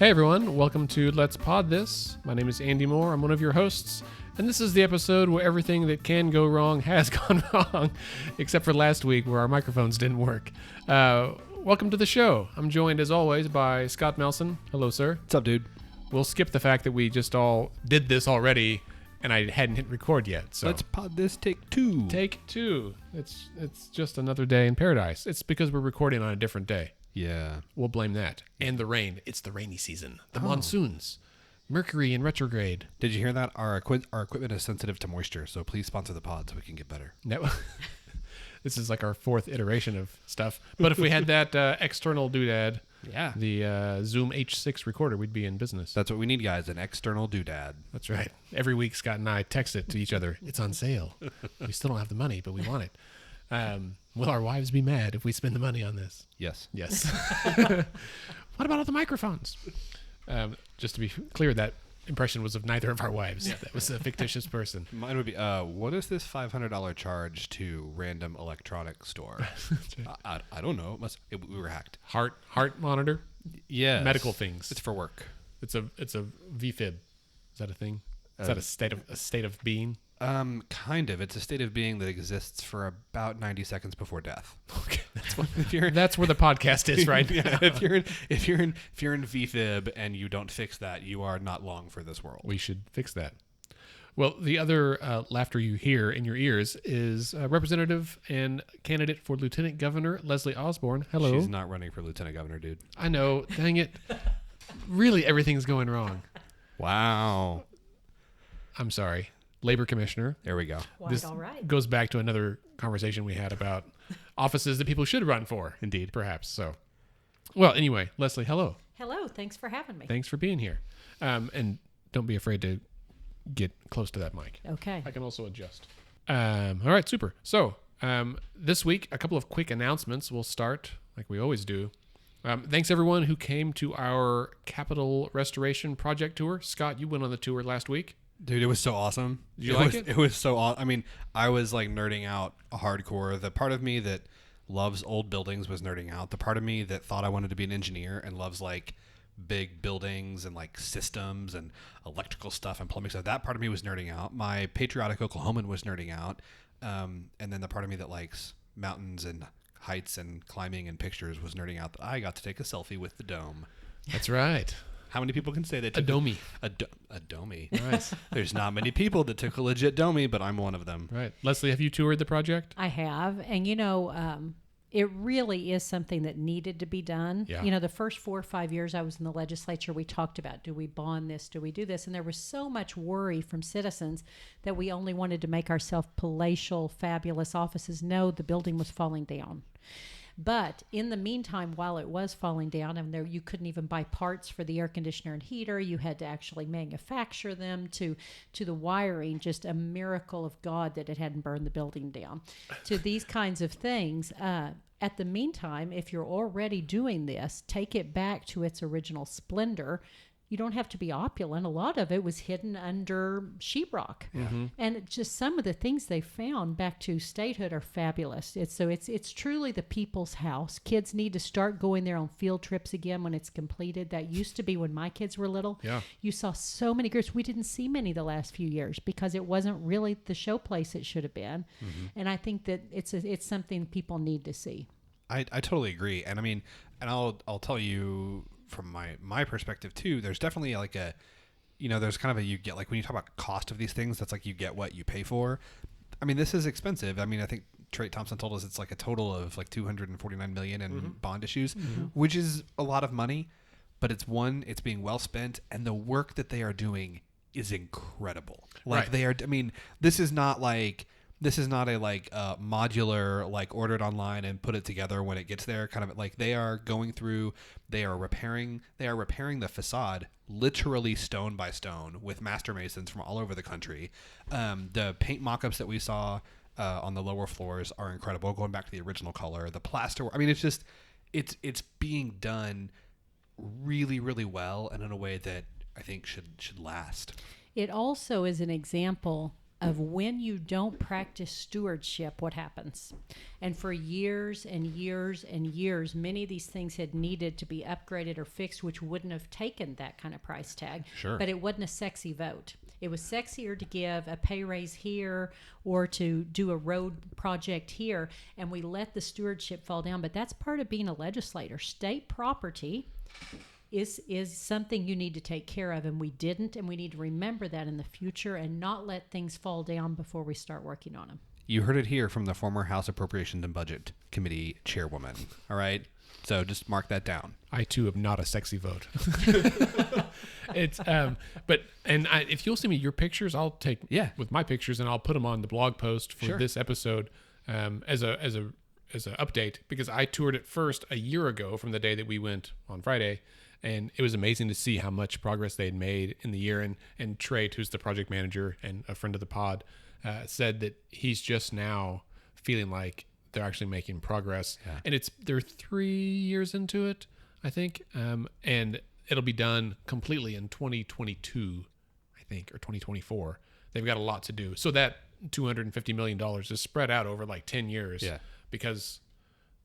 Hey everyone, welcome to Let's Pod This. My name is Andy Moore. I'm one of your hosts, and this is the episode where everything that can go wrong has gone wrong, except for last week where our microphones didn't work. Welcome to the show. I'm joined as always by Scott Melson. Hello, sir. What's up, dude? We'll skip the fact that we just all did this already, and I hadn't hit record yet. So Let's pod this, take two. Take two. It's just another day in paradise. It's because we're recording on a different day. Yeah. We'll blame that. And the rain. It's the rainy season. The monsoons. Mercury in retrograde. Did you hear that? Our equipment is sensitive to moisture, so please sponsor the pod so we can get better. No. This is like our fourth iteration of stuff. But if we had that external doodad, the Zoom H6 recorder, we'd be in business. That's what we need, guys, an external doodad. That's right. Every week, Scott and I text it to each other. It's on sale. We still don't have the money, but we want it. Will our wives be mad if we spend the money on this? Yes. Yes. What about all the microphones? Just to be clear, that impression was of neither of our wives. Yeah. That was a fictitious person. Mine would be, what is this $500 charge to random electronics store? I don't know. We were hacked. Heart monitor? Yeah. Medical things. It's for work. It's a VFib. Is that a thing? Is that a state of being? Kind of. It's a state of being that exists for about 90 seconds before death. Okay, that's where the podcast is right now. Yeah, if you're in VFib and you don't fix that, you are not long for this world. We should fix that. Well, the other laughter you hear in your ears is Representative and candidate for Lieutenant Governor Leslie Osborn. Hello. She's not running for Lieutenant Governor, dude. I know. Dang it. Really, everything's going wrong. Wow. I'm sorry. Labor Commissioner. There we go. This goes back to another conversation we had about offices that people should run for. Indeed. Perhaps. So, well, anyway, Leslie, hello. Hello. Thanks for having me. Thanks for being here. And don't be afraid to get close to that mic. Okay. I can also adjust. All right, super. So, this week, a couple of quick announcements. We'll start like we always do. Thanks, everyone who came to our Capitol Restoration Project tour. Scott, you went on the tour last week. Dude, it was so awesome. Did you like it? It was so awesome. I mean, I was like nerding out hardcore. The part of me that loves old buildings was nerding out. The part of me that thought I wanted to be an engineer and loves like big buildings and like systems and electrical stuff and plumbing stuff, that part of me was nerding out. My patriotic Oklahoman was nerding out. And then the part of me that likes mountains and heights and climbing and pictures was nerding out that I got to take a selfie with the dome. That's right. How many people can say they took a domie? A domie. Right. There's not many people that took a legit domie, but I'm one of them. Right. Leslie, have you toured the project? I have. And, it really is something that needed to be done. Yeah. The first 4 or 5 years I was in the legislature, we talked about, do we bond this? Do we do this? And there was so much worry from citizens that we only wanted to make ourselves palatial, fabulous offices. No, the building was falling down. But in the meantime, while it was falling down, and you couldn't even buy parts for the air conditioner and heater, you had to actually manufacture them to the wiring, just a miracle of God that it hadn't burned the building down. To these kinds of things, at the meantime, if you're already doing this, take it back to its original splendor. You don't have to be opulent. A lot of it was hidden under sheetrock. Mm-hmm. And just some of the things they found back to statehood are fabulous. It's truly the people's house. Kids need to start going there on field trips again when it's completed. That used to be when my kids were little. Yeah. You saw so many groups. We didn't see many the last few years because it wasn't really the showplace it should have been. Mm-hmm. And I think that it's something people need to see. I totally agree. And I mean, and I'll tell you from my perspective too, there's definitely like there's kind of you get like when you talk about cost of these things, that's like you get what you pay for. I mean, this is expensive. I mean, I think Trey Thompson told us it's like a total of like $249 million in mm-hmm. bond issues, mm-hmm. which is a lot of money, but it's being well spent, and the work that they are doing is incredible. Like right. This is not a like modular, like ordered online and put it together when it gets there. Kind of like they are going through, they are repairing the facade literally stone by stone with master masons from all over the country. The paint mock-ups that we saw on the lower floors are incredible. Going back to the original color, the plaster. I mean, it's just it's being done really, really well and in a way that I think should last. It also is an example of when you don't practice stewardship, what happens. And for years and years and years, many of these things had needed to be upgraded or fixed, which wouldn't have taken that kind of price tag. Sure. But it wasn't a sexy vote. It was sexier to give a pay raise here or to do a road project here, and we let the stewardship fall down. But that's part of being a legislator. State property is something you need to take care of, and we didn't, and we need to remember that in the future and not let things fall down before we start working on them. You heard it here from the former House Appropriations and Budget Committee chairwoman. All right? So just mark that down. I too am not a sexy vote. It's if you'll send me your pictures, I'll take with my pictures and I'll put them on the blog post for this episode as a update, because I toured it first a year ago from the day that we went on Friday, and it was amazing to see how much progress they had made in the year. And Trait, who's the project manager and a friend of the pod, said that he's just now feeling like they're actually making progress. Yeah. And they're 3 years into it, I think. And it'll be done completely in 2022, I think, or 2024. They've got a lot to do. So that $250 million is spread out over like 10 years because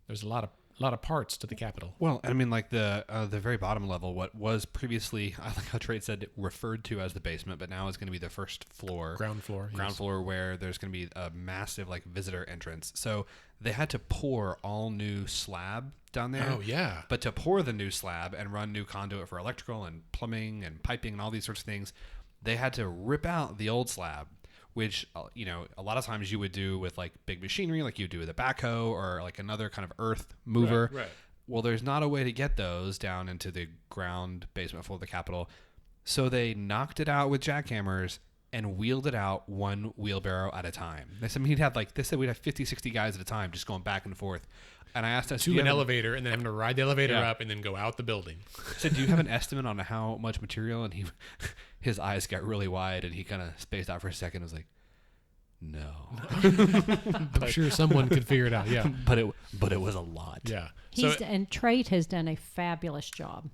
there's a lot of parts to the Capitol. Well, I mean, like the very bottom level, what was previously, I like how Trade said, referred to as the basement, but now is going to be the first floor. Ground floor, where there's going to be a massive like visitor entrance. So they had to pour all new slab down there. Oh, yeah. But to pour the new slab and run new conduit for electrical and plumbing and piping and all these sorts of things, they had to rip out the old slab, which, a lot of times you would do with like big machinery, like you do with a backhoe or like another kind of earth mover. Right. Well, there's not a way to get those down into the ground basement floor of the Capitol. So they knocked it out with jackhammers and wheeled it out one wheelbarrow at a time. They said we'd have 50, 60 guys at a time just going back and forth. And I asked us to an elevator and then having to ride the elevator up and then go out the building. I said, do you have an estimate on how much material? And his eyes got really wide and he kind of spaced out for a second and was like, no. I'm sure someone could figure it out. Yeah. But it was a lot. Yeah. And Trait has done a fabulous job.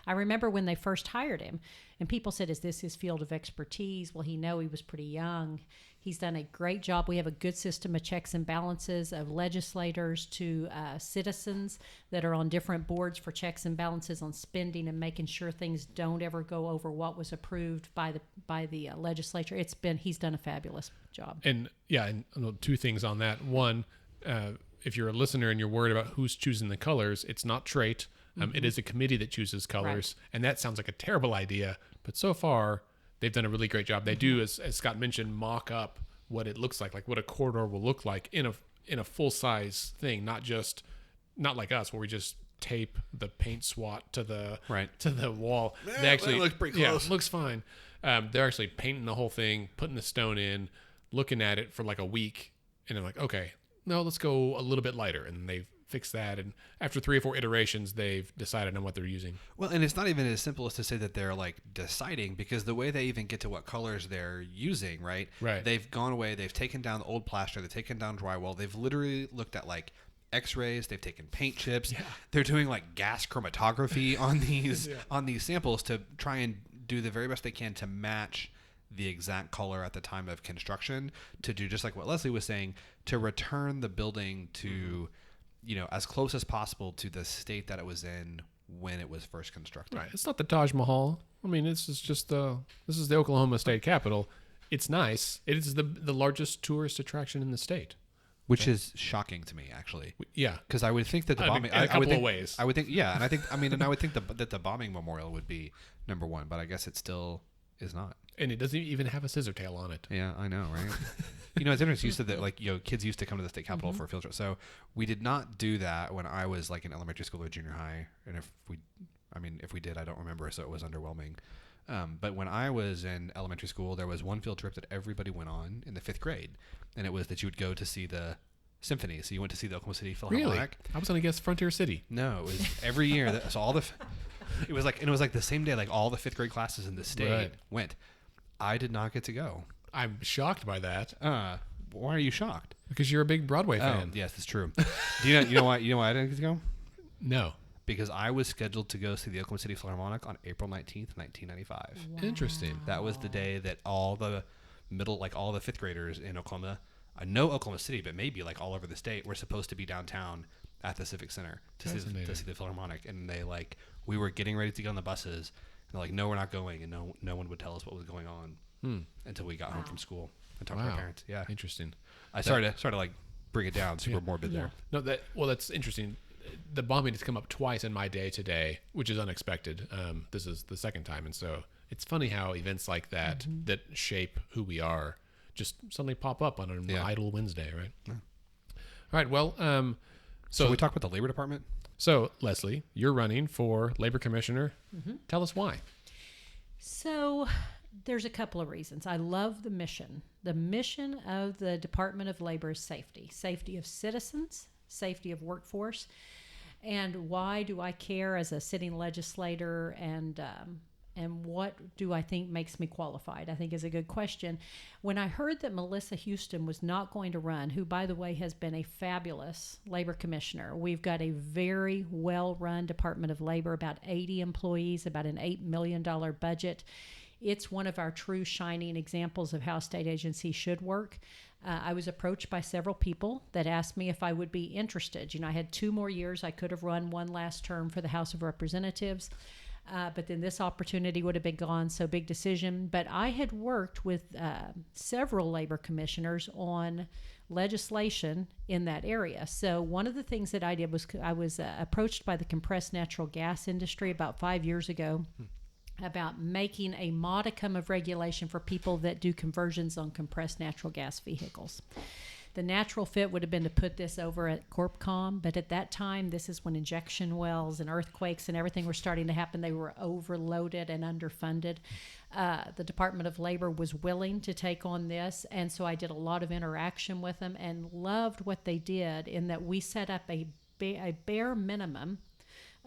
I remember when they first hired him and people said, is this his field of expertise? Well, he was pretty young. He's done a great job. We have a good system of checks and balances of legislators to citizens that are on different boards for checks and balances on spending and making sure things don't ever go over what was approved by the legislature. He's done a fabulous job. And two things on that. One, if you're a listener and you're worried about who's choosing the colors, it's not Trait. It is a committee that chooses colors, and that sounds like a terrible idea. But so far, they've done a really great job. They do, as Scott mentioned, mock up what it looks like what a corridor will look like in a full size thing, not like us where we just tape the paint swat to the wall. Yeah, they actually that looks pretty close. Yeah, it looks fine. They're actually painting the whole thing, putting the stone in, looking at it for like a week, and they're like, okay, no, let's go a little bit lighter, and they've fix that, and after 3 or 4 iterations they've decided on what they're using. Well, and it's not even as simple as to say that they're like deciding, because the way they even get to what colors they're using, right, they've gone away, they've taken down the old plaster, they've taken down drywall, they've literally looked at like x-rays, they've taken paint chips, they're doing like gas chromatography on these on these samples to try and do the very best they can to match the exact color at the time of construction, to do just like what Leslie was saying, to return the building to as close as possible to the state that it was in when it was first constructed. Right. It's not the Taj Mahal. I mean, this is the Oklahoma State Capitol. It's nice. It is the largest tourist attraction in the state. Which is shocking to me, actually. Yeah. Because I would think that the bombing... in a couple of ways. I would think, yeah. And I would think that the bombing memorial would be number one, but I guess it still is not. And it doesn't even have a scissor tail on it. Yeah, I know, right? It's interesting. You said that kids used to come to the state capitol for a field trip. So we did not do that when I was like in elementary school or junior high. And if we did, I don't remember. So it was underwhelming. But when I was in elementary school, there was one field trip that everybody went on in the 5th grade, and it was that you would go to see the symphony. So you went to see the Oklahoma City Philharmonic. Really? I was going to guess Frontier City. No, it was every year. It was like the same day, like all the 5th grade classes in the state went. I did not get to go. I'm shocked by that. Why are you shocked? Because you're a big Broadway fan. Yes, that's true. Do you know why? You know why I didn't get to go? No. Because I was scheduled to go see the Oklahoma City Philharmonic on April 19th, 1995. Wow. Interesting. That was the day that all the like all the fifth graders in Oklahoma, I know Oklahoma City, but maybe like all over the state, were supposed to be downtown at the Civic Center to see the Philharmonic. And they like, we were getting ready to get on the buses, and they're like, no, we're not going. And no one would tell us what was going on until we got home from school and talked to our parents. Yeah. Interesting. I started to like bring it down, super morbid there. No, that's interesting. The bombing has come up twice in my day today, which is unexpected. This is the second time. And so it's funny how events like that that shape who we are just suddenly pop up on an idle Wednesday, right? Yeah. All right. Well, so we talk about the Labor Department. So Leslie, you're running for Labor Commissioner. Tell us why. So there's a couple of reasons. I love the mission. The mission of the Department of Labor is safety of citizens, safety of workforce. And why do I care as a sitting legislator, and what do I think makes me qualified? I think is a good question. When I heard that Melissa Houston was not going to run, who, by the way, has been a fabulous labor commissioner. We've got a very well-run Department of Labor, about 80 employees, about an $8 million budget. It's one of our true shining examples of how a state agency should work. I was approached by several people that asked me if I would be interested. I had 2 more years. I could have run one last term for the House of Representatives. But then this opportunity would have been gone, so big decision. But I had worked with several labor commissioners on legislation in that area. So one of the things that I did was I was approached by the compressed natural gas industry about 5 years ago about making a modicum of regulation for people that do conversions on compressed natural gas vehicles. The natural fit would have been to put this over at CorpCom, but at that time, this is when injection wells and earthquakes and everything were starting to happen. They were overloaded and underfunded. The Department of Labor was willing to take on this, and so I did a lot of interaction with them and loved what they did in that we set up a bare minimum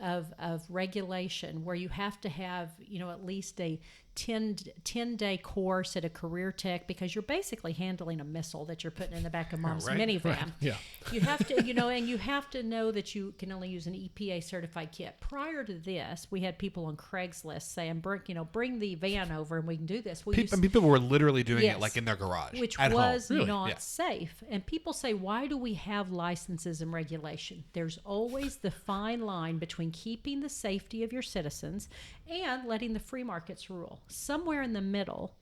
of regulation where you have to have, at least a 10-day course at a career tech, because you're basically handling a missile that you're putting in the back of mom's minivan. Right. Yeah. You have to, and you have to know that you can only use an EPA certified kit. Prior to this, we had people on Craigslist saying, bring the van over and we can do this. People were literally doing it like in their garage, which at was home. Really? Not safe. And people say, why do we have licenses and regulation? There's always the fine line between keeping the safety of your citizens and letting the free markets rule. Somewhere in the middle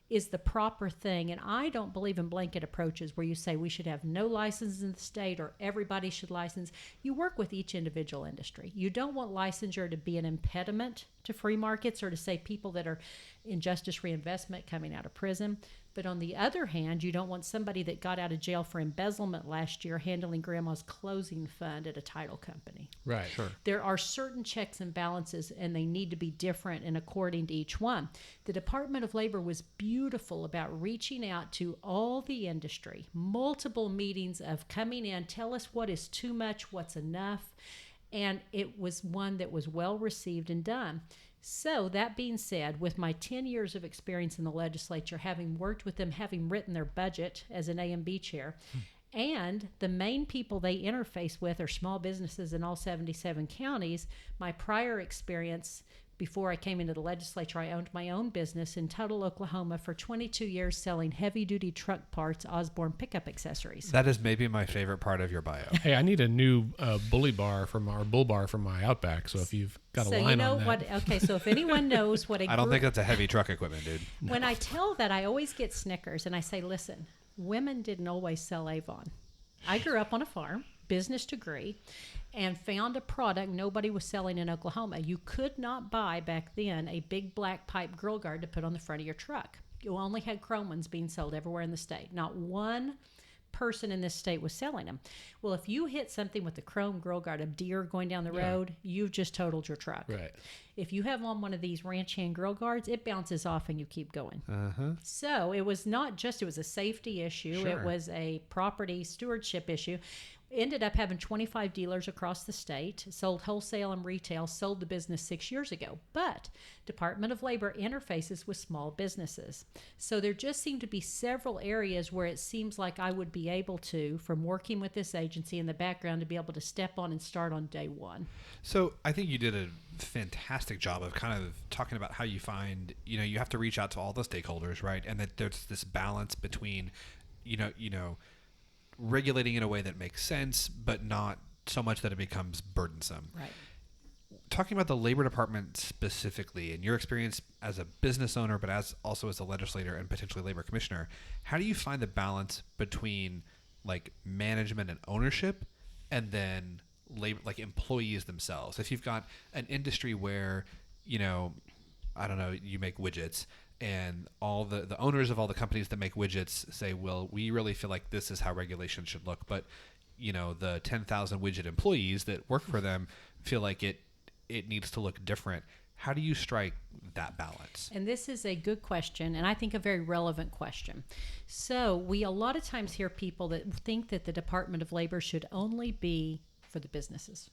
is the proper thing, and I don't believe in blanket approaches where you say we should have no licenses in the state or everybody should license. You work with each individual industry. You don't want licensure to be an impediment to free markets or to say people that are in justice reinvestment coming out of prison. But on the other hand, you don't want somebody that got out of jail for embezzlement last year handling grandma's closing fund at a title company. Right. Sure. There are certain checks and balances, and they need to be different and according to each one. The Department of Labor was beautiful about reaching out to all the industry, multiple meetings of coming in, tell us what is too much, what's enough, and it was one that was well received and done. So that being said, with my 10 years of experience in the legislature, having worked with them, having written their budget as an A&B chair, and the main people they interface with are small businesses in all 77 counties, my prior experience before I came into the legislature, I owned my own business in Tuttle, Oklahoma for 22 years selling heavy-duty truck parts, Osborn pickup accessories. That is maybe my favorite part of your bio. Hey, I need a new bull bar from my Outback, so if you've got a line on that. Okay, so if anyone knows what I don't think that's a heavy truck equipment, dude. No. When I tell that, I always get snickers, and I say, listen, women didn't always sell Avon. I grew up on a farm, business degree, and found a product nobody was selling in Oklahoma. You could not buy back then a big black pipe grill guard to put on the front of your truck. You only had chrome ones being sold everywhere in the state. Not one person in this state was selling them. Well, if you hit something with the chrome grill guard, a deer going down the road, you've just totaled your truck. Right. If you have on one of these ranch hand grill guards, it bounces off and you keep going. So it was not just, it was a safety issue. Sure. It was a property stewardship issue. Ended up having 25 dealers across the state, sold wholesale and retail, sold the business 6 years ago. But Department of Labor interfaces with small businesses. So there just seem to be several areas where it seems like I would be able to, from working with this agency in the background, to be able to step on and start on day one. So I think you did a fantastic job of kind of talking about how you find, you have to reach out to all the stakeholders, right? And that there's this balance between, you know, regulating in a way that makes sense, but not so much that it becomes burdensome. Right. Talking about the labor department specifically, and your experience as a business owner, but also as a legislator and potentially labor commissioner, how do you find the balance between like management and ownership, and then labor, like employees themselves? If you've got an industry where, I don't know, you make widgets, and all the owners of all the companies that make widgets say, well, we really feel like this is how regulation should look, but the 10,000 widget employees that work for them feel like it needs to look different. How do you strike that balance? And this is a good question, and I think a very relevant question. So we a lot of times hear people that think that the Department of Labor should only be for the businesses.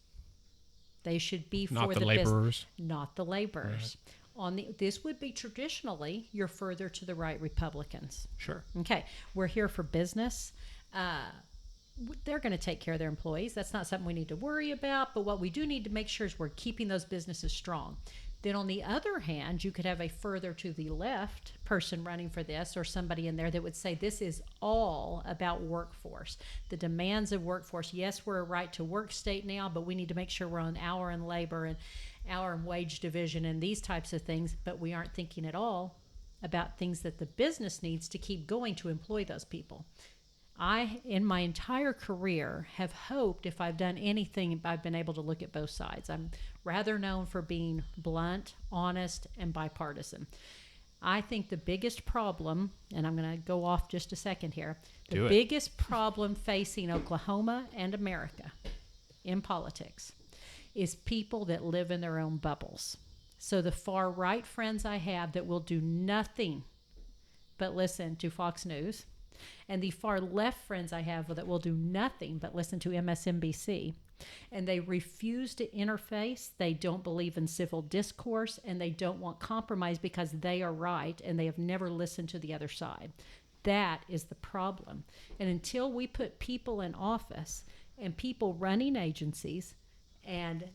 They should be for Not the business, laborers. not the laborers. Right. This would be traditionally your further to the right Republicans. Sure. Okay, we're here for business. They're going to take care of their employees. That's not something we need to worry about. But what we do need to make sure is we're keeping those businesses strong. Then on the other hand, you could have a further to the left person running for this, or somebody in there that would say this is all about workforce, the demands of workforce. Yes, we're a right to work state now, but we need to make sure we're on hour and labor and hour and wage division and these types of things. But we aren't thinking at all about things that the business needs to keep going to employ those people. I, in my entire career, have hoped if I've done anything, I've been able to look at both sides. I'm rather known for being blunt, honest, and bipartisan. I think the biggest problem, and I'm going to go off just a second here, the biggest problem facing Oklahoma and America in politics is people that live in their own bubbles. So the far right friends I have that will do nothing but listen to Fox News, and the far left friends I have that will do nothing but listen to MSNBC, and they refuse to interface. They don't believe in civil discourse, and they don't want compromise because they are right, and they have never listened to the other side. That is the problem. And until we put people in office and people running agencies and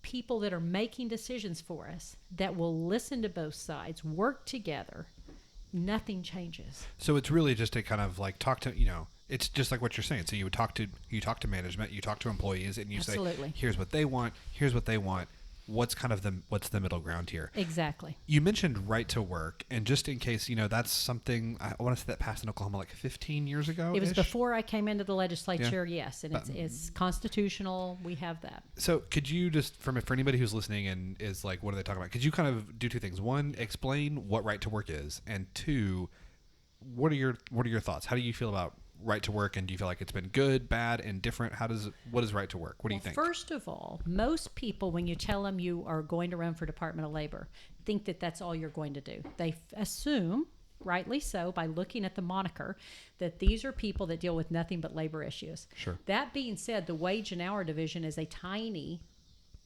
people that are making decisions for us that will listen to both sides, work together, nothing changes. So it's really just to kind of like talk to, it's just like what you're saying. So you talk to management, you talk to employees, and you Absolutely. say, here's what they want, what's the middle ground here. Exactly. You mentioned right to work, and just in case, that's something, I want to say that passed in Oklahoma like 15 years ago. It was before I came into the legislature, yes, and it's constitutional. We have that. So could you just, for anybody who's listening and is like, what are they talking about? Could you kind of do two things? One, explain what right to work is, and two, what are your thoughts? How do you feel about right to work, and do you feel like it's been good, bad, and different? What is right to work? What do you think? First of all, most people, when you tell them you are going to run for Department of Labor, think that that's all you're going to do. They assume, rightly so, by looking at the moniker, that these are people that deal with nothing but labor issues. Sure. That being said, the wage and hour division is a tiny,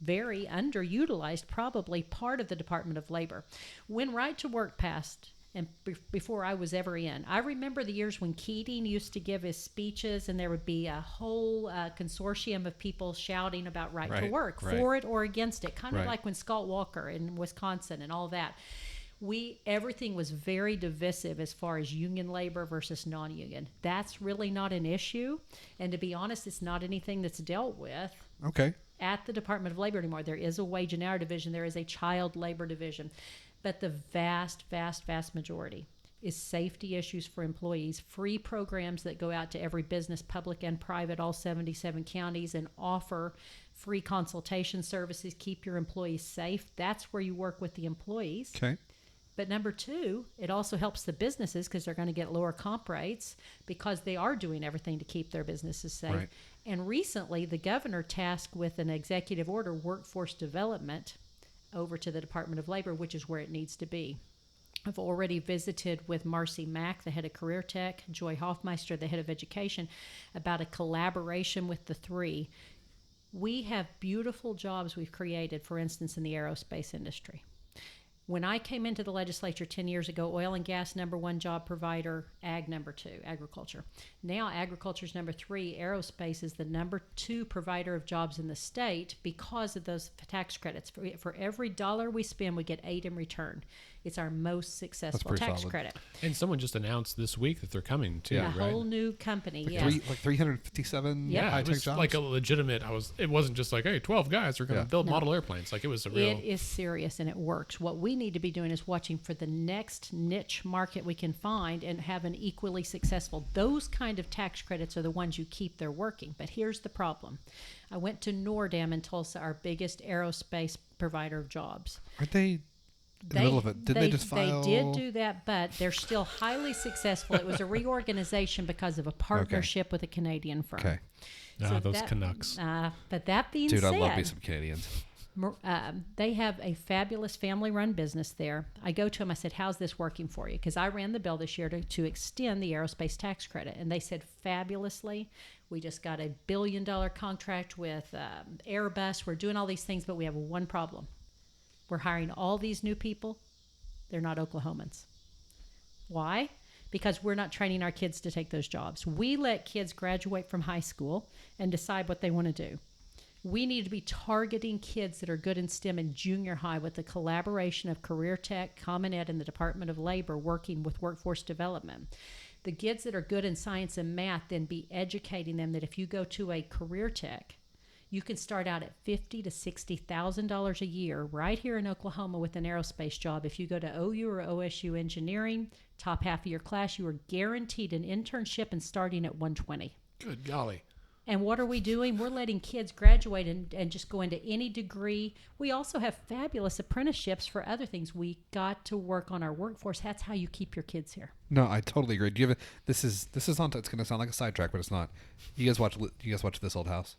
very underutilized, probably part of the Department of Labor. When right to work passed, and before I was ever in, I remember the years when Keating used to give his speeches, and there would be a whole consortium of people shouting about right to work, for it or against it, kind of like when Scott Walker in Wisconsin and all that. Everything was very divisive as far as union labor versus non-union. That's really not an issue, and to be honest, it's not anything that's dealt with at the Department of Labor anymore. There is a wage and hour division. There is a child labor division. But the vast, vast, vast majority is safety issues for employees, free programs that go out to every business, public and private, all 77 counties, and offer free consultation services, keep your employees safe. That's where you work with the employees. Okay. But number two, it also helps the businesses because they're going to get lower comp rates because they are doing everything to keep their businesses safe. Right. And recently, the governor tasked with an executive order, workforce development, over to the Department of Labor, which is where it needs to be. I've already visited with Marcy Mack, the head of Career Tech, Joy Hoffmeister, the head of Education, about a collaboration with the three. We have beautiful jobs we've created, for instance, in the aerospace industry. When I came into the legislature 10 years ago, oil and gas, number one job provider, ag, number two, agriculture. Now, agriculture's number three, aerospace is the number two provider of jobs in the state because of those tax credits. For every dollar we spend, we get 8 in return. It's our most successful tax solid. credit. And someone just announced this week that they're coming too, A right? whole new company, Like, yes. like 357 Yeah, Yeah, it high-tech was jobs. like a legitimate. It wasn't just like, hey, 12 guys are going to Yeah. build No. model airplanes. Like it was a real. It is serious and it works. What we need to be doing is watching for the next niche market we can find and have an equally successful. Those kind of tax credits are the ones you keep there working. But here's the problem. I went to Nordam in Tulsa, our biggest aerospace provider of jobs. Aren't they in the middle of it? Did they just file? They did do that, but they're still highly successful. It was a reorganization because of a partnership with a Canadian firm. Okay. Those Canucks. But that being Dude, said, I love me some Canadians. they have a fabulous family-run business there. I go to them. I said, how's this working for you? Because I ran the bill this year to extend the aerospace tax credit. And they said, fabulously. We just got a $1 billion contract with Airbus. We're doing all these things, but we have one problem. We're hiring all these new people. They're not Oklahomans. Why? Because we're not training our kids to take those jobs. We let kids graduate from high school and decide what they want to do. We need to be targeting kids that are good in STEM in junior high with the collaboration of Career Tech, Common Ed, and the Department of Labor working with workforce development. The kids that are good in science and math, then be educating them that if you go to a Career Tech, you can start out at $50,000 to $60,000 a year right here in Oklahoma with an aerospace job. If you go to OU or OSU engineering, top half of your class, you are guaranteed an internship and starting at $120,000. Good golly. And what are we doing? We're letting kids graduate and just go into any degree. We also have fabulous apprenticeships for other things. We got to work on our workforce. That's how you keep your kids here. No, I totally agree. Do you have this is on? It's going to sound like a sidetrack, but it's not. You guys watch This Old House?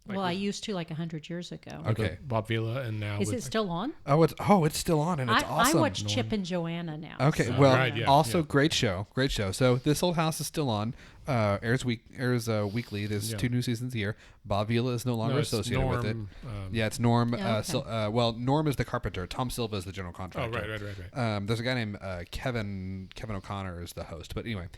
Well, I used to like 100 years ago. Okay. Bob Vila and now. Is with, it still on? It's still on, and it's awesome. I watch Chip and Joanna now. Okay, so- well, Right, yeah, also yeah. great show. So This Old House is still on. Airs weekly. There's 2 new seasons a year. Bob Vila is no longer it's associated with it. Norm, Yeah, it's Norm. okay. Norm is the carpenter. Tom Silva is the general Oh, contractor. right. There's a guy named Kevin O'Connor is the host. But anyway,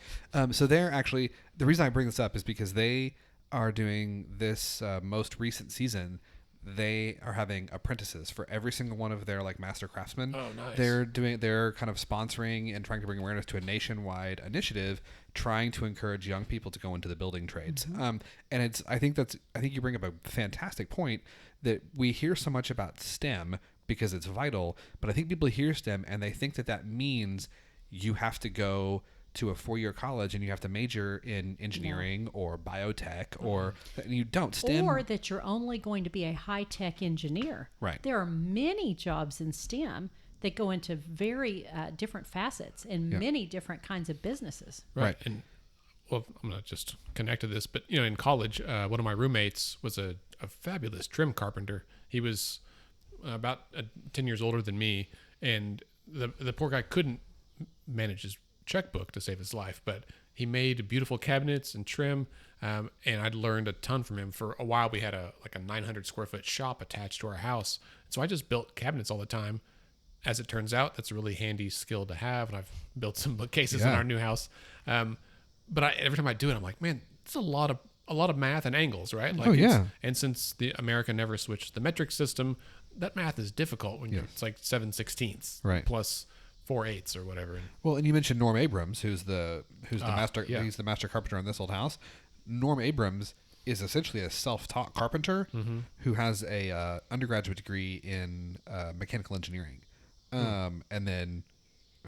so they're actually, the reason I bring this up is because they are doing this most recent season. They are having apprentices for every single one of their like master craftsmen. Oh, nice. They're kind of sponsoring and trying to bring awareness to a nationwide initiative trying to encourage young people to go into the building trades. Mm-hmm. And I think you bring up a fantastic point that we hear so much about STEM because it's vital, but I think people hear STEM and they think that means you have to go to a 4-year college and you have to major in engineering or biotech or and you don't. STEM, or that you're only going to be a high-tech engineer. Right. There are many jobs in STEM that go into very different facets and many different kinds of businesses. Right. And well, I'm going to just connect to this, but in college, one of my roommates was a fabulous trim carpenter. He was about 10 years older than me, and the poor guy couldn't manage his checkbook to save his life, but he made beautiful cabinets and trim, and I'd learned a ton from him. For a while, we had a 900 square foot shop attached to our house, so I just built cabinets all the time. As it turns out, that's a really handy skill to have, and I've built some bookcases in our new house. But every time I do it, I'm like, man, it's a lot of math and angles, right? Like and since the America never switched the metric system, that math is difficult when it's like 7/16 right, plus 4/8 or whatever. Well, and you mentioned Norm Abrams, who's the master. Yeah. He's the master carpenter in This Old House. Norm Abrams is essentially a self-taught carpenter who has a undergraduate degree in mechanical engineering, and then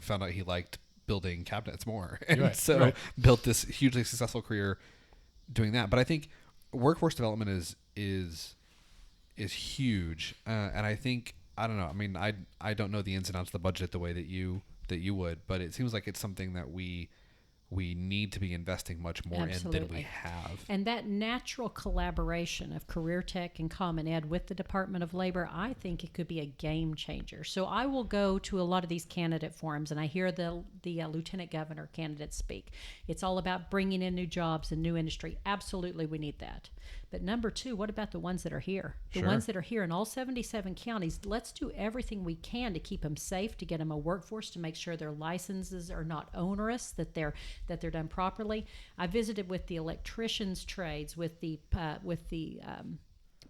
found out he liked building cabinets more, and built this hugely successful career doing that. But I think workforce development is huge, and I think, I don't know. I mean, I don't know the ins and outs of the budget the way that you would, but it seems like it's something that we we need to be investing much more in than we have. And that natural collaboration of career tech and Common Ed with the Department of Labor, I think it could be a game changer. So I will go to a lot of these candidate forums, and I hear the lieutenant governor candidates speak. It's all about bringing in new jobs and new industry. Absolutely, we need that. But number two, what about the ones that are here? The ones that are here in all 77 counties, let's do everything we can to keep them safe, to get them a workforce, to make sure their licenses are not onerous, that they're done properly. I visited with the electricians trades, with the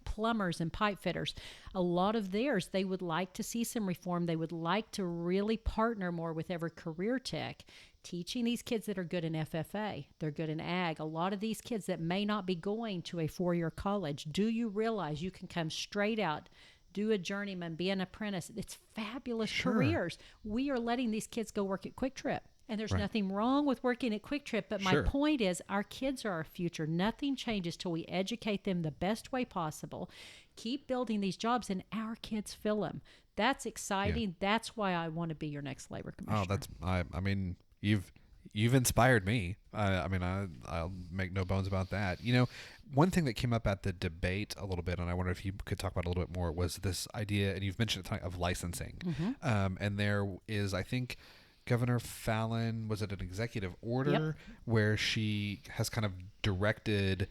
plumbers and pipe fitters. A lot of theirs, they would like to see some reform. They would like to really partner more with every career tech, teaching these kids that are good in FFA, they're good in ag. A lot of these kids that may not be going to a 4-year college, do you realize you can come straight out, do a journeyman, be an apprentice? It's fabulous careers. We are letting these kids go work at Quick Trip. And there's nothing wrong with working at Quick Trip, but my point is our kids are our future. Nothing changes till we educate them the best way possible. Keep building these jobs, and our kids fill them. That's exciting. Yeah. That's why I want to be your next labor commissioner. I mean, you've inspired me. I'll make no bones about that. You know, one thing that came up at the debate a little bit, and I wonder if you could talk about it a little bit more, was this idea, and you've mentioned it, of licensing. And there is, I think, Governor Fallon, was it an executive order where she has kind of directed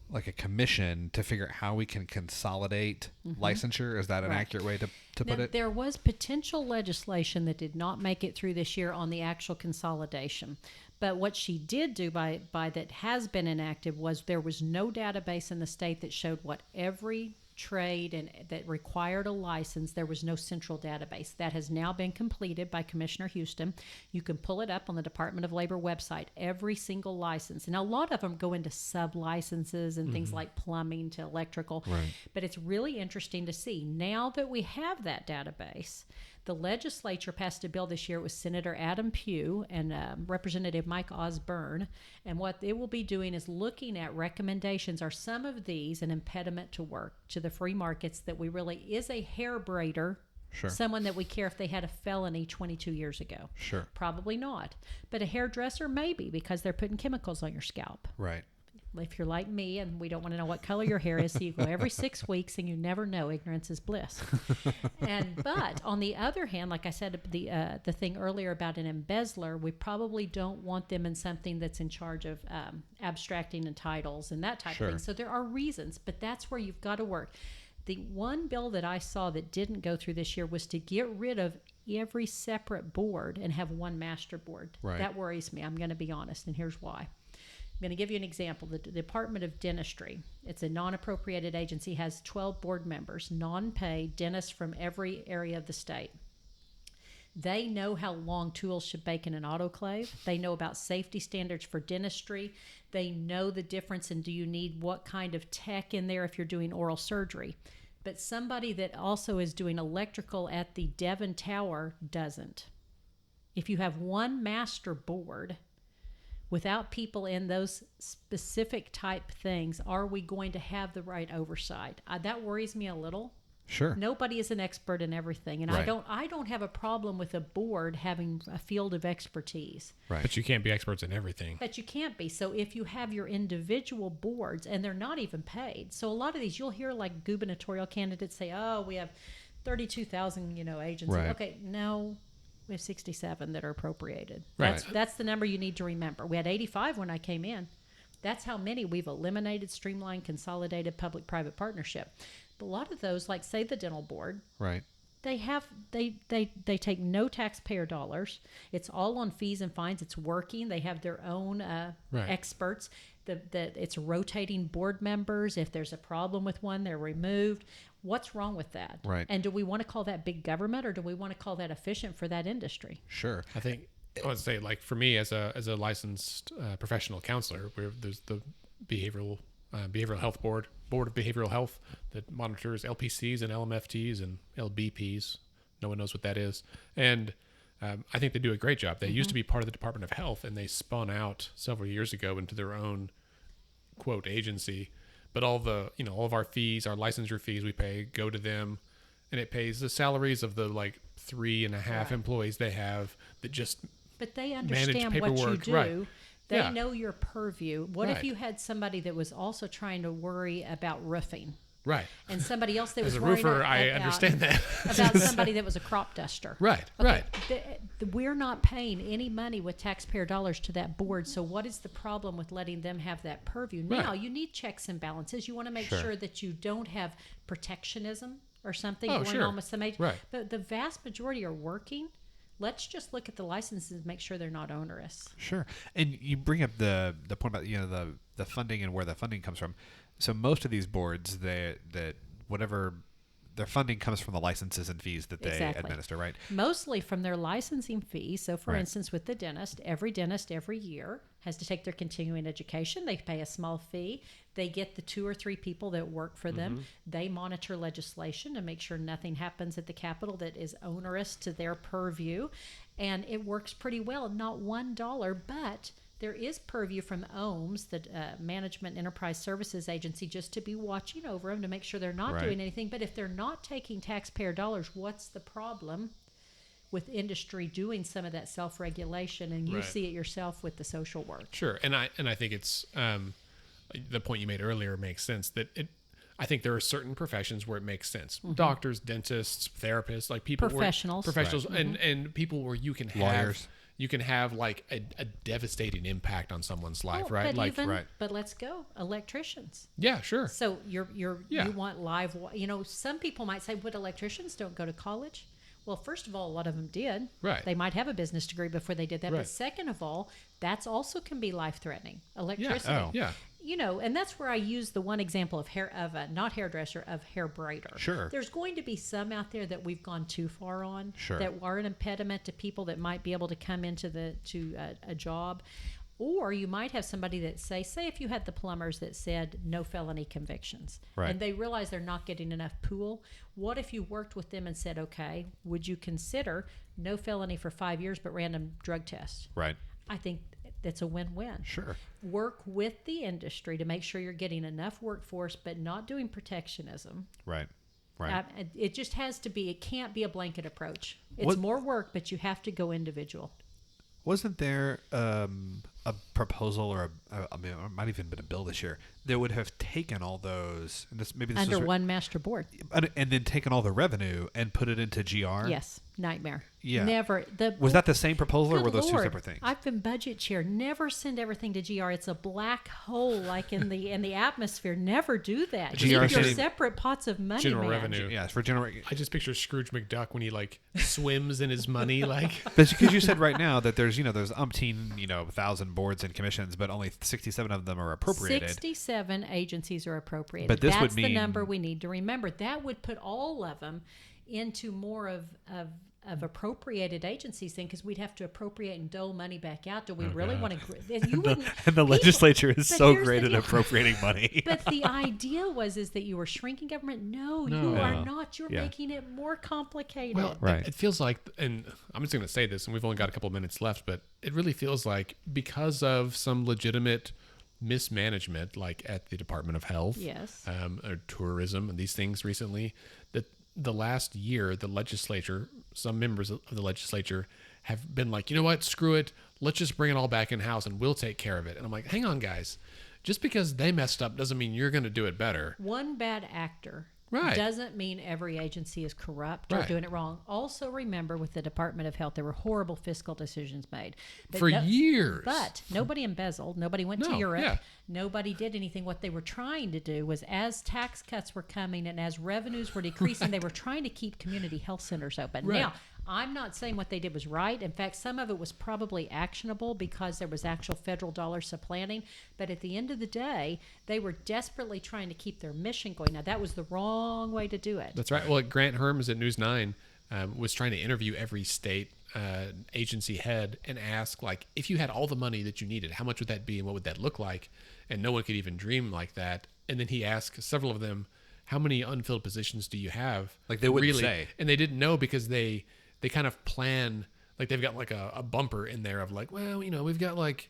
like a commission to figure out how we can consolidate licensure? Is that an accurate way to put it? There was potential legislation that did not make it through this year on the actual consolidation. But what she did do by that has been enacted was there was no database in the state that showed what every trade and that required a license. There was no central database. That has now been completed by Commissioner Houston. You can pull it up on the Department of Labor website, every single license. And a lot of them go into sub-licenses and things like plumbing to electrical. But it's really interesting to see. Now that we have that database, the legislature passed a bill this year. It was Senator Adam Pugh and Representative Mike Osborn. And what they will be doing is looking at recommendations. Are some of these an impediment to work, to the free markets, that we really is a hair braider, someone that we care if they had a felony 22 years ago? Probably not. But a hairdresser, maybe, because they're putting chemicals on your scalp. If you're like me and we don't want to know what color your hair is, so you go every 6 weeks and you never know. Ignorance is bliss. But on the other hand, like I said, the thing earlier about an embezzler, we probably don't want them in something that's in charge of abstracting and titles and that type of thing. So there are reasons, but that's where you've got to work. The one bill that I saw that didn't go through this year was to get rid of every separate board and have one master board. That worries me. I'm going to be honest, and here's why. I'm going to give you an example. The Department of Dentistry, it's a non-appropriated agency, has 12 board members, non-paid dentists from every area of the state. They know how long tools should bake in an autoclave. They know about safety standards for dentistry. They know the difference in do you need what kind of tech in there if you're doing oral surgery. But somebody that also is doing electrical at the Devon Tower doesn't. If you have one master board, without people in those specific type things, are we going to have the right oversight? That worries me a little. Nobody is an expert in everything, and I don't have a problem with a board having a field of expertise. But you can't be experts in everything. But you can't be. So if you have your individual boards, and they're not even paid. So a lot of these, you'll hear like gubernatorial candidates say, "Oh, we have 32,000, agencies." Okay, no. We have 67 that are appropriated. That's the number you need to remember. We had 85 when I came in. That's how many we've eliminated, streamlined, consolidated, public-private partnership. But a lot of those, like say the dental board, they take no taxpayer dollars. It's all on fees and fines. It's working. They have their own experts. It's rotating board members. If there's a problem with one, they're removed. What's wrong with that? And do we want to call that big government, or do we want to call that efficient for that industry? I think I would say, like for me as a licensed professional counselor, there's the behavioral health board of behavioral health that monitors LPCs and LMFTs and LBPs. No one knows what that is, and I think they do a great job. They used to be part of the Department of Health, and they spun out several years ago into their own quote agency. But all of our fees, our licensure fees we pay, go to them, and it pays the salaries of the 3.5 employees they have that just But they understand manage paperwork. what you do. They know your purview. What if Right. you had somebody that was also trying to worry about roofing? Right. And somebody else that As was a worried roofer, about, I understand that. about somebody that was a crop duster. Right. Okay, Right. We're not paying any money with taxpayer dollars to that board. So what is the problem with letting them have that purview? Right. Now, you need checks and balances. You want to make sure that you don't have protectionism or something going on with some age. Right. But the vast majority are working. Let's just look at the licenses and make sure they're not onerous. Sure. And you bring up the point about the funding and where the funding comes from. So most of these boards, that whatever their funding comes from the licenses and fees that they administer, right? Mostly from their licensing fees. So, for Right. instance, with the dentist every year has to take their continuing education. They pay a small fee. They get the 2 or 3 people that work for them. They monitor legislation to make sure nothing happens at the Capitol that is onerous to their purview. And it works pretty well. Not $1, but there is purview from OMS, the Management Enterprise Services Agency, just to be watching over them to make sure they're not doing anything. But if they're not taking taxpayer dollars, what's the problem with industry doing some of that self-regulation? And you see it yourself with the social work. Sure. And I think it's the point you made earlier makes sense that I think there are certain professions where it makes sense. Doctors, dentists, therapists, like people Professionals. and people where you can have Lawyers. You can have like a devastating impact on someone's life, Oh, right? But Like, but let's go. Electricians. yeah, sure. So you Yeah. want live. Some people might say, "But electricians don't go to college." Well, first of all, a lot of them did. Right. They might have a business degree before they did that. Right. But second of all, that's also can be life threatening. Electricity. Oh. Yeah. And that's where I use the one example of not hairdresser, of hair braider. Sure. There's going to be some out there that we've gone too far on. Sure. That are an impediment to people that might be able to come into a job. Or you might have somebody that say if you had the plumbers that said no felony convictions, Right. and they realize they're not getting enough pool. What if you worked with them and said, okay, would you consider no felony for 5 years but random drug tests? Right. I think that's a win-win. Sure. Work with the industry to make sure you're getting enough workforce, but not doing protectionism. Right. Right. It just has to be. It can't be a blanket approach. It's What- more work, but you have to go individual. Wasn't there a proposal or it might even been a bill this year that would have taken all those and this Under one master board. and then taken all the revenue and put it into GR? Yes, nightmare. Yeah. Never. Was that the same proposal or Good were those two Lord. separate things? I've been budget chair. Never send everything to GR. It's a black hole, like in the atmosphere. Never do that. GR Keep your standing- separate pots of money. General man. revenue. Yeah, it's for general. I just picture Scrooge McDuck when he like swims in his money, like Because you said right now that there's umpteen 1,000 boards and commissions, but only 67 of them are appropriated. 67 agencies are appropriated. But this That's would the mean- number we need to remember. That would put all of them into more of appropriated agencies thing, because we'd have to appropriate and dole money back out. Do we really want to? You wouldn't. And the people- legislature is but so here's great the at deal. appropriating money. But the idea is that you were shrinking government. No, you are not. You're Yeah. making it more complicated. well, Right. it feels like, and I'm just going to say this, and we've only got a couple of minutes left, but it really feels like because of some legitimate mismanagement, like at the Department of Health, Yes. or tourism, and these things recently, that the last year, the legislature, some members of the legislature have been like, you know what, screw it, let's just bring it all back in house and we'll take care of it. And I'm like, hang on, guys, just because they messed up doesn't mean you're going to do it better. One bad actor Right. doesn't mean every agency is corrupt or Right. doing it wrong. Also, remember with the Department of Health, there were horrible fiscal decisions made. But For years. But nobody embezzled. Nobody went to No, Europe. yeah. Nobody did anything. What they were trying to do was, as tax cuts were coming and as revenues were decreasing, they were trying to keep community health centers open. Right. Now, I'm not saying what they did was right. In fact, some of it was probably actionable because there was actual federal dollar supplanting. But at the end of the day, they were desperately trying to keep their mission going. Now, that was the wrong way to do it. That's right. Well, Grant Herms at News 9 was trying to interview every state agency head and ask, like, if you had all the money that you needed, how much would that be and what would that look like? And no one could even dream like that. And then he asked several of them, how many unfilled positions do you have? Like, they wouldn't really say. And they didn't know because they kind of plan, like they've got like a bumper in there of like, well, we've got like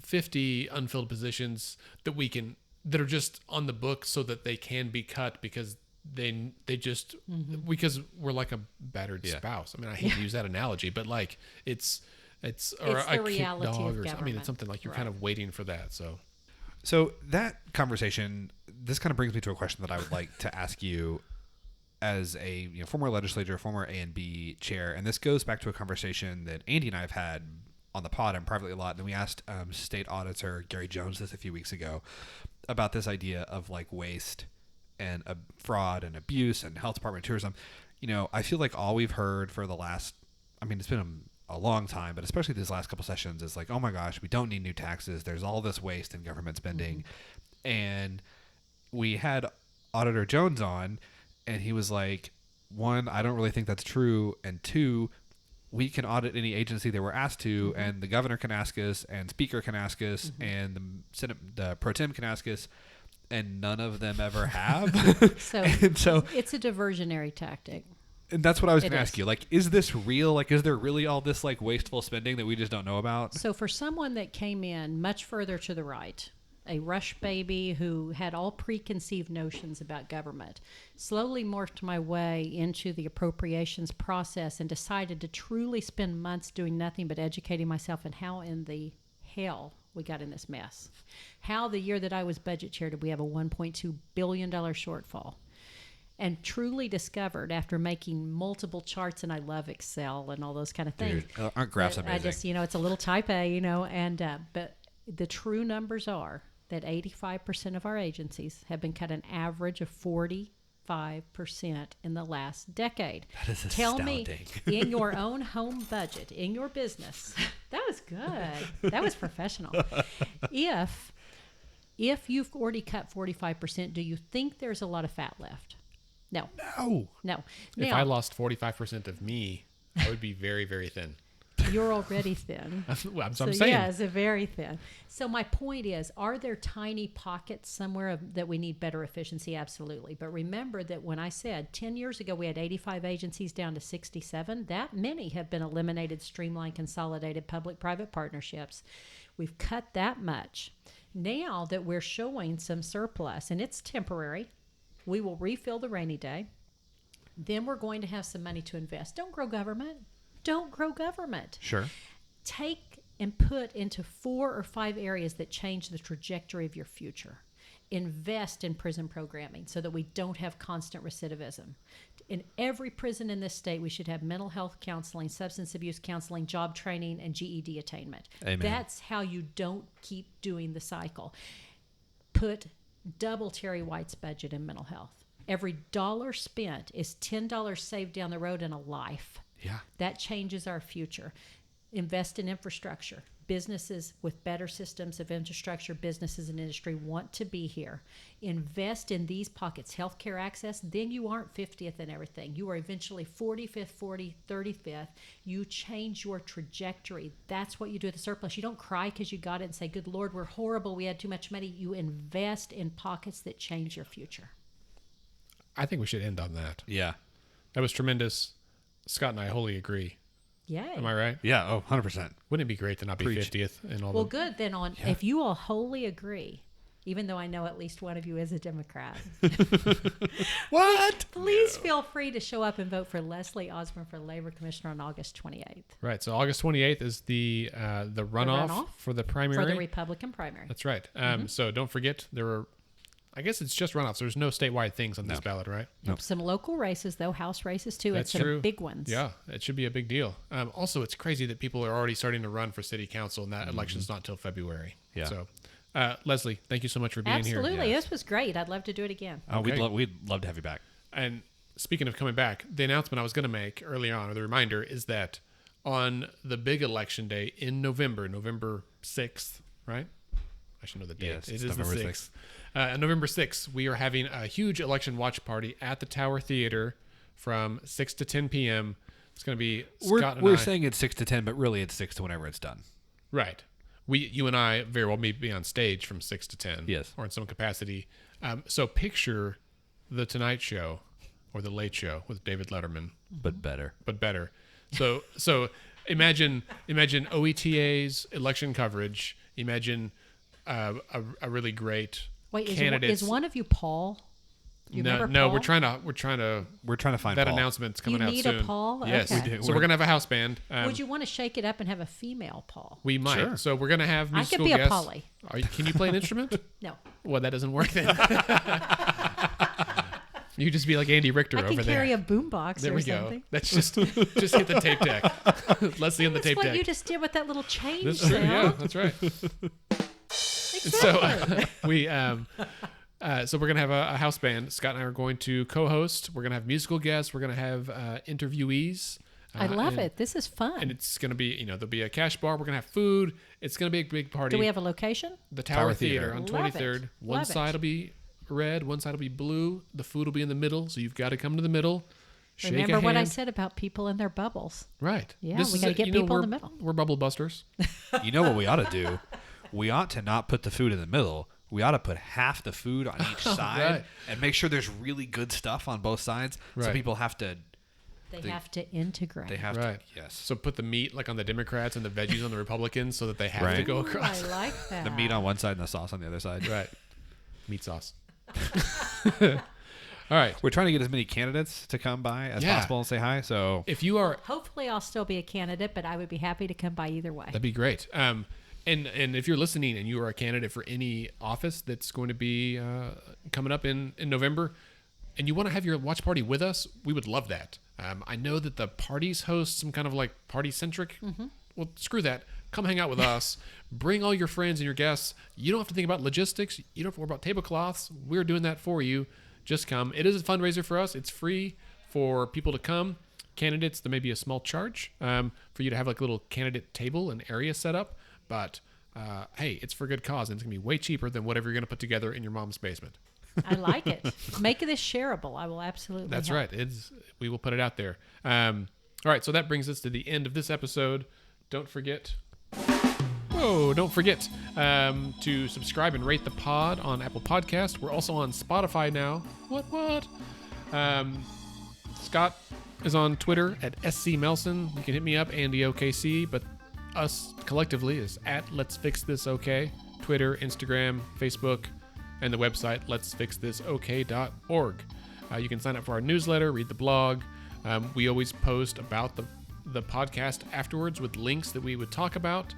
50 unfilled positions that are just on the book so that they can be cut because they just because we're like a battered spouse. I mean, I hate to use that analogy, but like it's It's the a kick reality of dog or I mean, government. it's something like you're Right. kind of waiting for that. So that conversation, this kind of brings me to a question that I would like to ask you as a former legislator, former A and B chair, and this goes back to a conversation that Andy and I have had on the pod and privately a lot. And then we asked State Auditor Gary Jones this a few weeks ago about this idea of like waste and fraud and abuse and health department tourism. I feel like all we've heard for the last, I mean, it's been a long time, but especially these last couple sessions is like, oh my gosh, we don't need new taxes. There's all this waste in government spending. And we had Auditor Jones on, and he was like, one, I don't really think that's true. And two, we can audit any agency that we're asked to, and the governor can ask us, and speaker can ask us, and the Senate, the pro tem can ask us, and none of them ever have. So, And so it's a diversionary tactic. and that's what I was going It to is. ask you. Like, is this real? Like, is there really all this like wasteful spending that we just don't know about? So for someone that came in much further to the right, a rush baby who had all preconceived notions about government, slowly morphed my way into the appropriations process and decided to truly spend months doing nothing but educating myself in how in the hell we got in this mess. How the year that I was budget chair did we have a $1.2 billion shortfall. And truly discovered after making multiple charts, and I love Excel and all those kind of things. Dude, aren't graphs But amazing? I just, it's a little type A, and but the true numbers are that 85% of our agencies have been cut an average of 45% in the last decade. That is Tell me, astounding. in your own home budget, in your business, that was good. That was professional. If you've already cut 45%, do you think there's a lot of fat left? No. No. if Now, I lost 45% of me, I would be very, very thin. you're already thin. That's what I'm So saying. yeah, it's a very thin. So my point is, are there tiny pockets somewhere that we need better efficiency? Absolutely. But remember that when I said 10 years ago we had 85 agencies down to 67, that many have been eliminated, streamlined, consolidated, public-private partnerships. We've cut that much. Now that we're showing some surplus, and it's temporary, we will refill the rainy day. Then we're going to have some money to invest. Don't grow government. Don't grow government. Sure. Take and put into 4 or 5 areas that change the trajectory of your future. Invest in prison programming so that we don't have constant recidivism. In every prison in this state, we should have mental health counseling, substance abuse counseling, job training, and GED attainment. Amen. That's how you don't keep doing the cycle. Put double Terry White's budget in mental health. Every dollar spent is $10 saved down the road in a life. Yeah. That changes our future. Invest in infrastructure. Businesses with better systems of infrastructure, businesses and industry want to be here. Invest in these pockets. Healthcare access, then you aren't 50th in everything. You are eventually 45th, 35th. You change your trajectory. That's what you do with the surplus. You don't cry because you got it and say, good Lord, we're horrible. We had too much money. You invest in pockets that change your future. I think we should end on that. Yeah. That was tremendous. Scott and I wholly agree. Yay. Am I right? Yeah. Oh, 100%. Wouldn't it be great to not be Preach. 50th in all Well, the... good. Then if you all wholly agree, even though I know at least one of you is a Democrat, What? please feel free to show up and vote for Leslie Osborn for Labor Commissioner on August 28th Right. So August 28th is the runoff for the primary. for the Republican primary. That's right. So don't forget there are, I guess it's just runoffs. There's no statewide things on this ballot, right? Nope. Some local races, though, House races too, That's and some true. big ones. Yeah, it should be a big deal. Also, it's crazy that people are already starting to run for city council, and that election's not till February. Yeah. So, Leslie, thank you so much for being here. Absolutely. Yes. This was great. I'd love to do it again. Oh, Okay. we'd love to have you back. And speaking of coming back, the announcement I was going to make early on, or the reminder, is that on the big election day in November 6th, right? I should know the date. Yes, it it's is the November 6th. November 6th, we are having a huge election watch party at the Tower Theater from 6 to 10 p.m. It's going to be Scott and We're I. saying it's 6 to 10, but really it's 6 to whenever it's done. Right. You and I very well may be on stage from 6 to 10. Yes. Or in some capacity. So picture the Tonight Show or the Late Show with David Letterman, But better. but better. So imagine OETA's election coverage. Imagine a really great Wait, candidates. is one of you Paul? You No, remember no, Paul? we're trying to find that Paul. announcement's You coming out need soon. a Paul? Yes, Okay. We do. So we're gonna have a house band. Would you want to shake it up and have a female Paul? We might. Sure. So we're gonna have I could musical be a guests. Polly. Can you play an instrument? No. Well, that doesn't work then. You just be like Andy Richter I over can there. carry a boombox There or we go. something. That's just hit the tape deck. Leslie on the That's tape what deck. you just did with that little change That's true. sound. Yeah, that's right. Exactly. So we're gonna have a house band. Scott and I are going to co-host. We're gonna have musical guests. We're gonna have interviewees. I love and- it. This is fun. And it's gonna be, there'll be a cash bar. We're gonna have food. It's gonna be a big party. Do we have a location? The Tower Tower Theater Theater. on Love it. 23rd. One Love it. side will be red. One side will be blue. The food will be in the middle. So you've got to come to the middle. Shake Remember a what I hand. said about people in their bubbles. Right. Yeah, This we is gotta it. get people in we're- the middle. We're bubble busters. You know what we ought to do? We ought to not put the food in the middle. We ought to put half the food on each side Right. and make sure there's really good stuff on both sides. So Right. people have to. They have to integrate. They have Right. to. Yes. So put the meat like on the Democrats and the veggies on the Republicans so that they have to Right. go Ooh, across. I like that. The meat on one side and the sauce on the other side. Right. Meat sauce. All right. We're trying to get as many candidates to come by as Yeah. possible and say hi. So If you are, Hopefully, I'll still be a candidate, but I would be happy to come by either way. that'd be great. And if you're listening and you are a candidate for any office that's going to be coming up in November, and you want to have your watch party with us, we would love that. I know that the parties host some kind of like party centric. Well, screw that. Come hang out with us. Bring all your friends and your guests. You don't have to think about logistics. You don't have to worry about tablecloths. We're doing that for you. Just come. It is a fundraiser for us. It's free for people to come. Candidates, there may be a small charge for you to have like a little candidate table and area set up. But hey, it's for a good cause, and it's going to be way cheaper than whatever you're going to put together in your mom's basement. I like it. Make this shareable. I will absolutely. That's help. right. We will put it out there. All right, so that brings us to the end of this episode. Don't forget to subscribe and rate the pod on Apple Podcast. We're also on Spotify now. What? Scott is on Twitter at SC Melson. You can hit me up, Andy OKC, but us collectively is at Let's Fix This OK. Twitter, Instagram, Facebook, and the website letsfixthisok.org. You can sign up for our newsletter, read the blog. We always post about the podcast afterwards with links that we would talk about.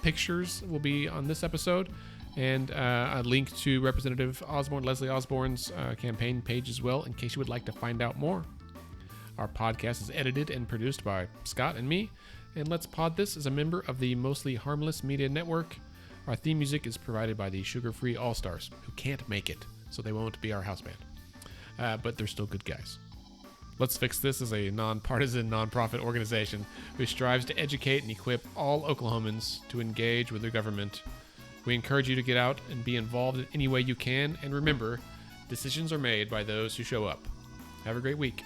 Pictures will be on this episode, and a link to Representative Leslie Osborn's campaign page as well, in case you would like to find out more. Our podcast is edited and produced by Scott and me, and Let's Pod This is a member of the Mostly Harmless Media Network. Our theme music is provided by the Sugar-Free All-Stars, who can't make it, so they won't be our house band. But they're still good guys. Let's Fix This is a nonpartisan, nonprofit organization who strives to educate and equip all Oklahomans to engage with their government. We encourage you to get out and be involved in any way you can, and remember, decisions are made by those who show up. Have a great week.